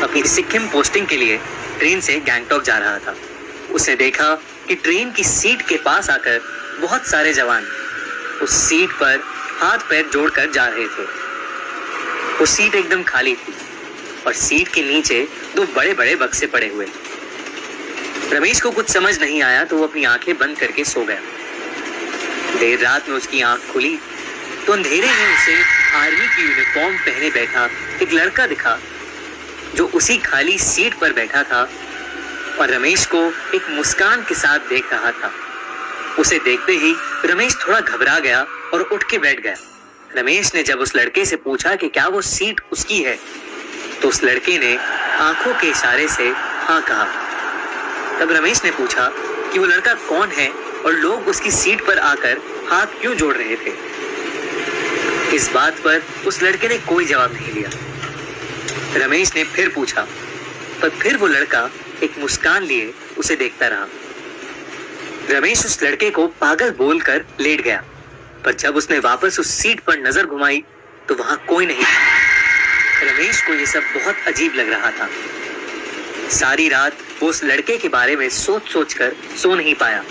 अपनी सिक्किम पोस्टिंग के लिए ट्रेन से गैंगटॉक जा रहा था। उसने देखा कि ट्रेन की सीट के पास आकर बहुत सारे जवान उस सीट पर हाथ पैर जोड़कर जा रहे थे। वो सीट एकदम खाली थी और सीट के नीचे दो बड़े बड़े बक्से पड़े हुए। रमेश को कुछ समझ नहीं आया तो वो अपनी आंखें बंद करके सो गया। देर रात में उसकी आंख खुली तो अंधेरे में उसे आर्मी की यूनिफॉर्म पहने बैठा एक लड़का दिखा जो उसी खाली सीट पर बैठा था और रमेश को एक मुस्कान के साथ देख रहा था। उसे देखते ही रमेश थोड़ा घबरा गया और उठ के बैठ गया। रमेश ने जब उस लड़के से पूछा कि क्या वो सीट उसकी है तो उस लड़के ने आंखों के इशारे से हाँ कहा। तब रमेश ने पूछा कि वो लड़का कौन है और लोग उसकी सीट पर आकर हाथ क्यों जोड़ रहे थे। इस बात पर उस लड़के ने कोई जवाब नहीं दिया। रमेश ने फिर पूछा, पर फिर वो लड़का एक मुस्कान लिए उसे देखता रहा। रमेश उस लड़के को पागल बोलकर लेट गया, पर जब उसने वापस उस सीट पर नजर घुमाई तो वहां कोई नहीं था। रमेश को ये सब बहुत अजीब लग रहा था। सारी रात वो उस लड़के के बारे में सोच सोच कर सो नहीं पाया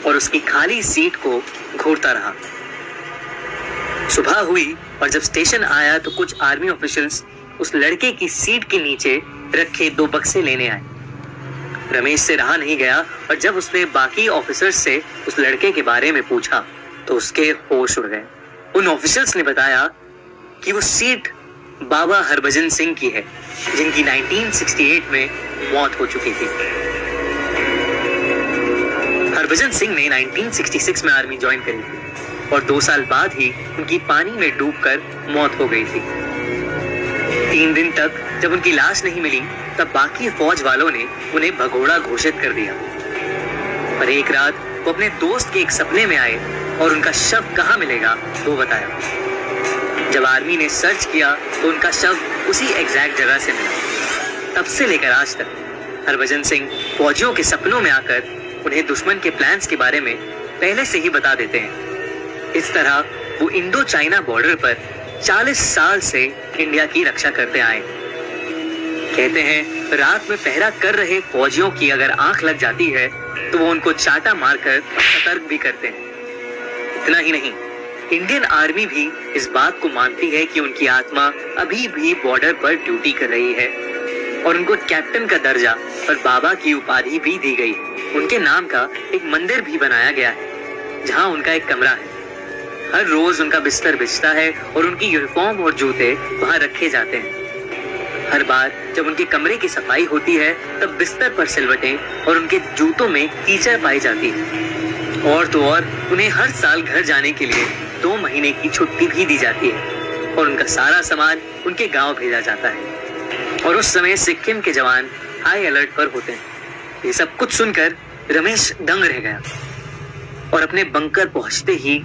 और उसकी खाली सीट को घूरता रहा। सुबह हुई और जब स्टेशन आया तो कुछ आर्मी ऑफिशियल्स उस लड़के की सीट के नीचे रखे दो बक्से लेने आए। रमेश से रहा नहीं गया और जब उसने बाकी ऑफिसर्स से उस लड़के के बारे में पूछा तो उसके होश उड़ गए। उन ऑफिसर्स ने बताया कि वो सीट बाबा हरभजन सिंह की है, जिनकी 1968 में मौत हो चुकी थी। हरभजन सिंह ने 1966 में आर्मी ज्वाइन करी थी और 2 साल बाद ही उनकी पानी में डूबकर मौत हो गई थी। 3 दिन तक जब उनकी लाश नहीं मिली तब बाकी फौज वालों ने उन्हें भगोड़ा घोषित कर दिया। पर एक रात वो अपने दोस्त के एक सपने में आए और उनका शव कहाँ मिलेगा वो बताया। जब आर्मी ने सर्च किया तो उनका शव उसी एग्जैक्ट जगह से मिला। तब से लेकर आज तक हरभजन सिंह फौजियों के सपनों में आकर उन्हें दुश्मन के प्लान्स के बारे में पहले से ही बता देते हैं। इस तरह वो इंडो चाइना बॉर्डर पर 40 साल से इंडिया की रक्षा करते आए। कहते हैं रात में पहरा कर रहे फौजियों की अगर आंख लग जाती है तो वो उनको चाटा मारकर सतर्क भी करते हैं। इतना ही नहीं, इंडियन आर्मी भी इस बात को मानती है कि उनकी आत्मा अभी भी बॉर्डर पर ड्यूटी कर रही है और उनको कैप्टन का दर्जा और बाबा की उपाधि भी दी गई। उनके नाम का एक मंदिर भी बनाया गया है जहां उनका एक कमरा है। हर रोज उनका बिस्तर बिछता है और उनकी यूनिफॉर्म और जूते वहां रखे जाते हैं। हर बार जब उनके कमरे की सफाई होती है तब बिस्तर पर सिलवटें और उनके जूतों में कीचड़ पाई जाती है। और तो और उन्हें हर साल घर जाने के लिए 2 महीने की छुट्टी भी दी जाती है और उनका सारा सामान उनके गांव भेजा जाता है। और उस समय सिक्किम के जवान हाई अलर्ट पर होते हैं। ये सब कुछ सुनकर रमेश दंग रह गया और अपने बंकर पहुंचते ही